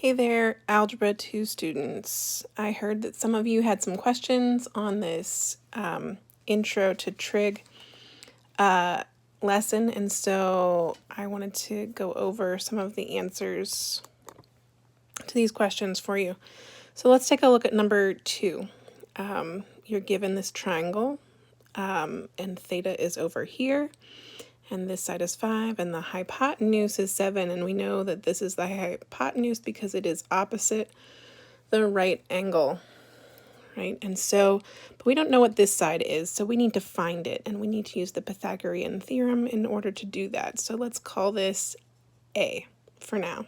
Hey there, Algebra 2 students. I heard that some of you had some questions on this intro to trig lesson, and so I wanted to go over some of the answers to these questions for you. So let's take a look at number 2. You're given this triangle, and theta is over here, and this side is 5, and the hypotenuse is 7, and we know that this is the hypotenuse because it is opposite the right angle, right? And so, but we don't know what this side is, so we need to find it, and we need to use the Pythagorean theorem in order to do that. So let's call this A for now.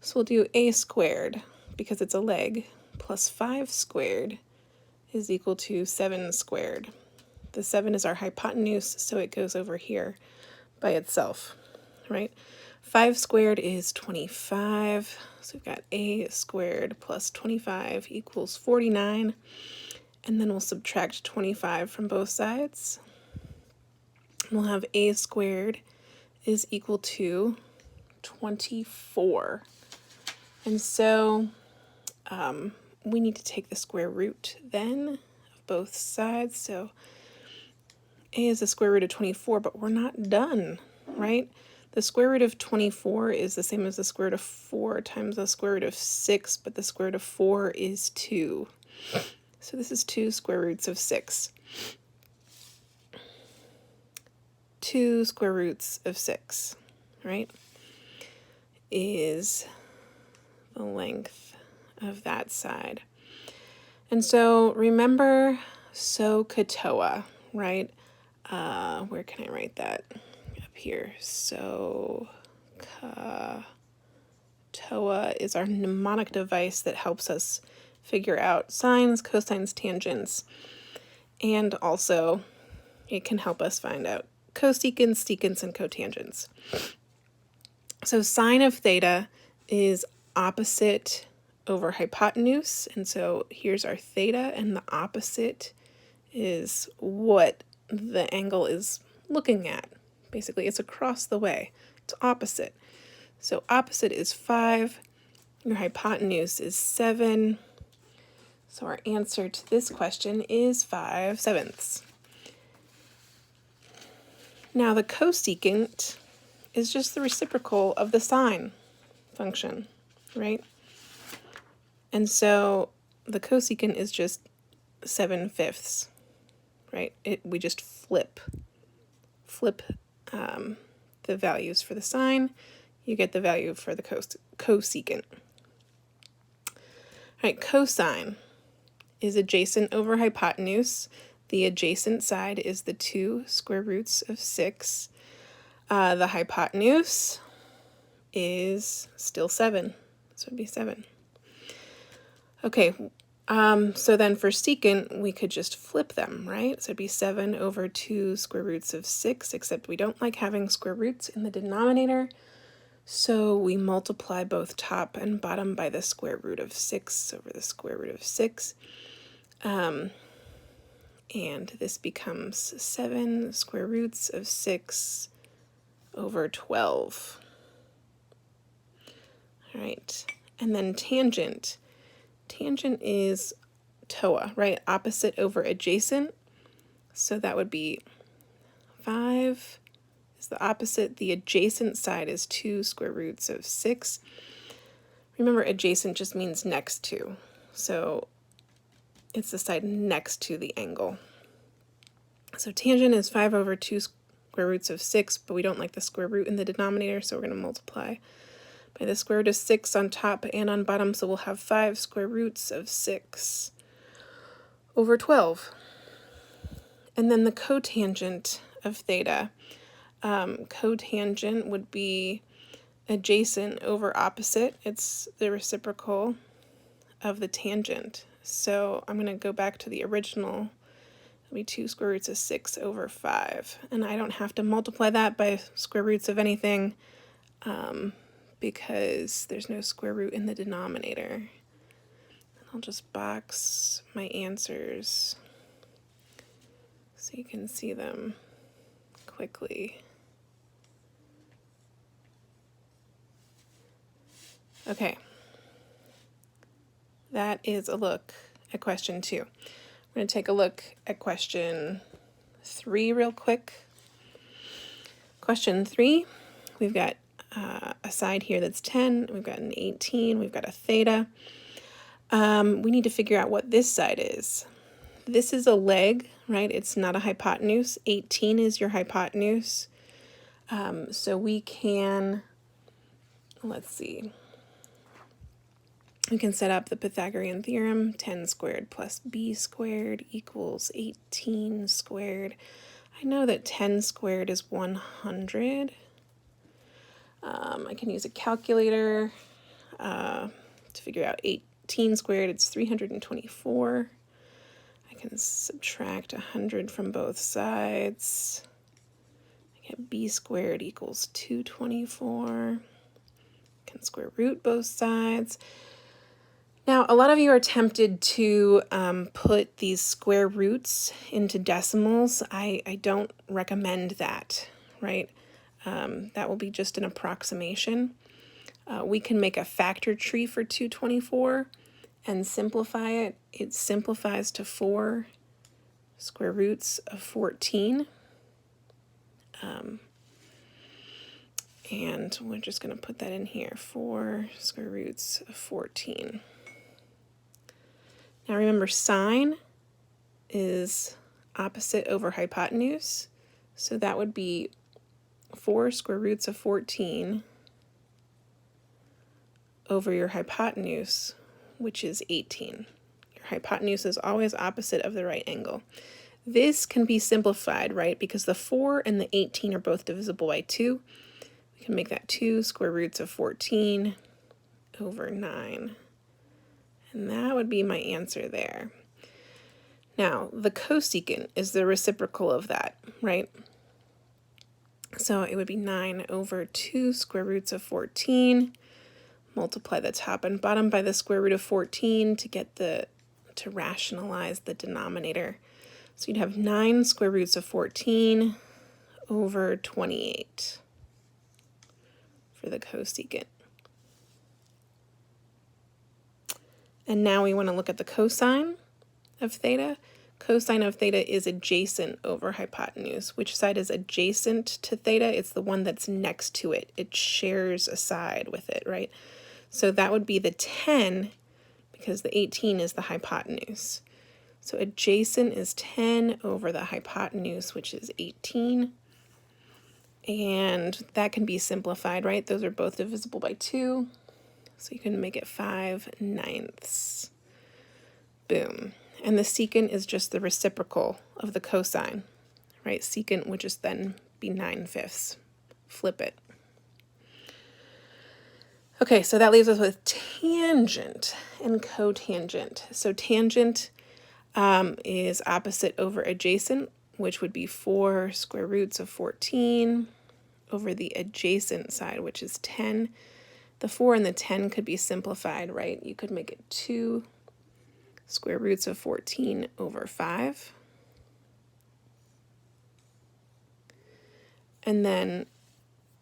So we'll do A squared, because it's a leg, plus 5 squared is equal to 7 squared. The 7 is our hypotenuse, so it goes over here by itself, right? 5 squared is 25, so we've got A squared plus 25 equals 49, and then we'll subtract 25 from both sides. We'll have A squared is equal to 24, and so we need to take the square root then of both sides, so A is the square root of 24, but we're not done, right? The square root of 24 is the same as the square root of 4 times the square root of 6, but the square root of 4 is 2. So this is 2 square roots of 6. 2 square roots of 6, right, is the length of that side. And so remember SOHCAHTOA, right? Where can I write that? Up here. SOHCAHTOA is our mnemonic device that helps us figure out sines, cosines, tangents, and also it can help us find out cosecants, secants, and cotangents. So sine of theta is opposite over hypotenuse, and so here's our theta, and the opposite is what the angle is looking at. Basically, it's across the way. It's opposite. So opposite is 5. Your hypotenuse is 7. So our answer to this question is 5/7. Now the cosecant is just the reciprocal of the sine function, right? And so the cosecant is just 7/5, right? We just flip the values for the sine. You get the value for the cosecant. All right, cosine is adjacent over hypotenuse. The adjacent side is the 2 square roots of 6. The hypotenuse is still 7, so it'd be 7. Okay, so then for secant, we could just flip them, right? So it'd be 7 over 2 square roots of 6, except we don't like having square roots in the denominator, so we multiply both top and bottom by the square root of 6 over the square root of 6. And this becomes 7 square roots of 6 over 12. All right, and then tangent. Tangent is TOA, right? Opposite over adjacent. So that would be 5 is the opposite. The adjacent side is 2 square roots of 6. Remember, adjacent just means next to. So it's the side next to the angle. So tangent is 5 over 2 square roots of 6, but we don't like the square root in the denominator, so we're going to multiply by the square root of 6 on top and on bottom, so we'll have 5 square roots of 6 over 12. And then the cotangent of theta. Cotangent would be adjacent over opposite. It's the reciprocal of the tangent. So I'm going to go back to the original. It'll be 2 square roots of 6 over 5. And I don't have to multiply that by square roots of anything, because there's no square root in the denominator. I'll just box my answers so you can see them quickly. Okay, that is a look at question 2. We're going to take a look at question 3 real quick. Question 3, we've got a side here that's 10, we've got an 18, we've got a theta. We need to figure out what this side is. This is a leg, right? It's not a hypotenuse. 18 is your hypotenuse. So we can, let's see, we can set up the Pythagorean theorem. 10 squared plus b squared equals 18 squared. I know that 10 squared is 100. I can use a calculator to figure out 18 squared. It's 324. I can subtract 100 from both sides. I get b squared equals 224. I can square root both sides. Now, a lot of you are tempted to put these square roots into decimals. I don't recommend that, right? That will be just an approximation. We can make a factor tree for 224 and simplify it. It simplifies to 4 square roots of 14. And we're just going to put that in here, 4 square roots of 14. Now remember, sine is opposite over hypotenuse, so that would be 4 square roots of 14 over your hypotenuse, which is 18. Your hypotenuse is always opposite of the right angle. This can be simplified, right? Because the 4 and the 18 are both divisible by 2. We can make that 2 square roots of 14 over 9. And that would be my answer there. Now, the cosecant is the reciprocal of that, right? So it would be 9 over 2 square roots of 14. Multiply the top and bottom by the square root of 14 to rationalize the denominator. So you'd have 9 square roots of 14 over 28 for the cosecant. And now we want to look at the cosine of theta. Cosine of theta is adjacent over hypotenuse. Which side is adjacent to theta? It's the one that's next to it. It shares a side with it, right? So that would be the 10, because the 18 is the hypotenuse. So adjacent is 10 over the hypotenuse, which is 18. And that can be simplified, right? Those are both divisible by 2. So you can make it 5/9. Boom. And the secant is just the reciprocal of the cosine, right? Secant would just then be 9/5. Flip it. Okay, so that leaves us with tangent and cotangent. So tangent is opposite over adjacent, which would be 4 square roots of 14 over the adjacent side, which is 10. The 4 and the 10 could be simplified, right? You could make it 2 square roots of 14 over 5. And then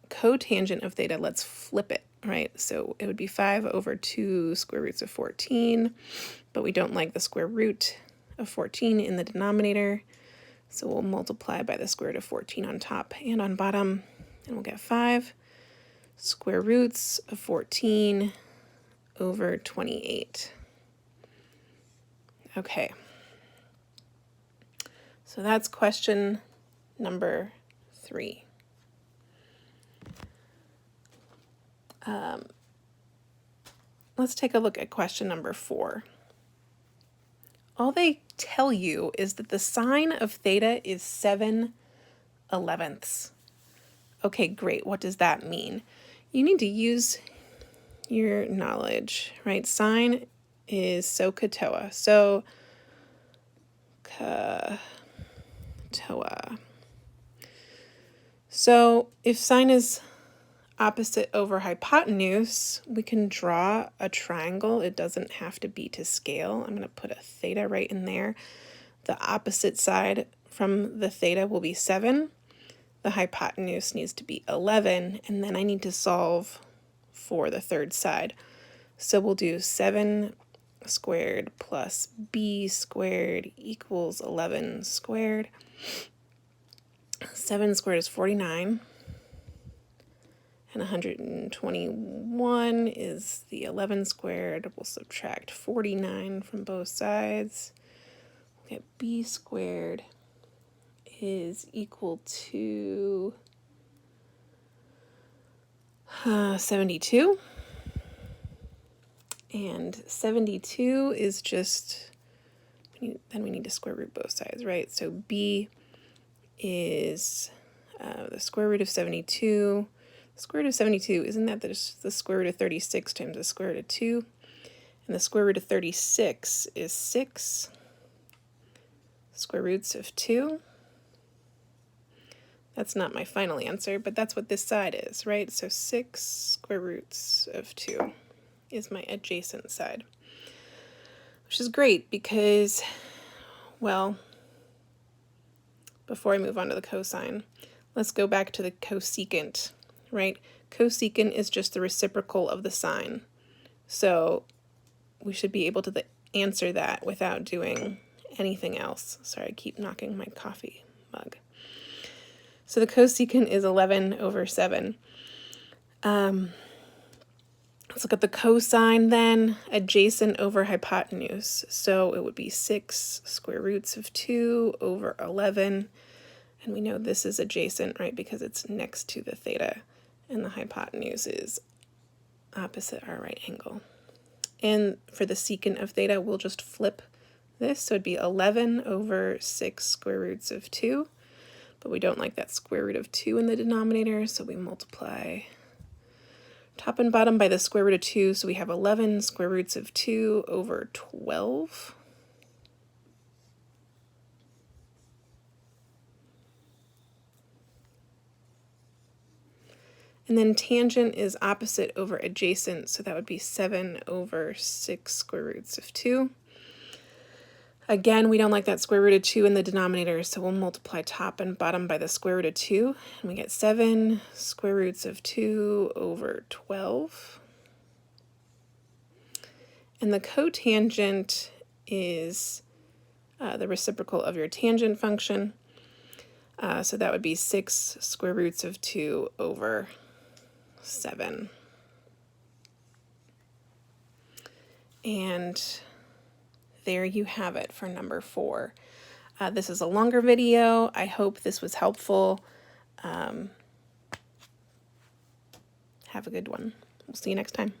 cotangent of theta, let's flip it, right? So it would be 5 over 2 square roots of 14, but we don't like the square root of 14 in the denominator, so we'll multiply by the square root of 14 on top and on bottom, and we'll get 5 square roots of 14 over 28. Okay, so that's question number 3. Let's take a look at question number 4. All they tell you is that the sine of theta is 7/11. Okay, great. What does that mean? You need to use your knowledge, right? Sine is SOHCAHTOA. SOHCAHTOA. So if sine is opposite over hypotenuse, we can draw a triangle. It doesn't have to be to scale. I'm going to put a theta right in there. The opposite side from the theta will be 7. The hypotenuse needs to be 11, and then I need to solve for the third side. So we'll do 7 squared plus b squared equals 11 squared. 7 squared is 49. And 121 is the 11 squared. We'll subtract 49 from both sides. We'll get b squared is equal to 72. And 72 is just, then we need to square root both sides, right? So b is the square root of 72. The square root of 72, isn't that just the square root of 36 times the square root of 2? And the square root of 36 is 6 square roots of 2. That's not my final answer, but that's what this side is, right? So 6 square roots of 2 is my adjacent side, which is great because, well, before I move on to the cosine, let's go back to the cosecant, right? Cosecant is just the reciprocal of the sine. So we should be able to answer that without doing anything else. Sorry, I keep knocking my coffee mug. So the cosecant is 11 over 7. Let's look at the cosine then, adjacent over hypotenuse. So it would be 6 square roots of 2 over 11. And we know this is adjacent, right, because it's next to the theta. And the hypotenuse is opposite our right angle. And for the secant of theta, we'll just flip this. So it'd be 11 over 6 square roots of 2. But we don't like that square root of 2 in the denominator, so we multiply top and bottom by the square root of 2. So we have 11 square roots of 2 over 12. And then tangent is opposite over adjacent, so that would be 7 over 6 square roots of 2. Again, we don't like that square root of 2 in the denominator, so we'll multiply top and bottom by the square root of 2, and we get 7 square roots of 2 over 12. And the cotangent is the reciprocal of your tangent function, so that would be 6 square roots of 2 over 7. And there you have it for number 4. This is a longer video. I hope this was helpful. Have a good one. We'll see you next time.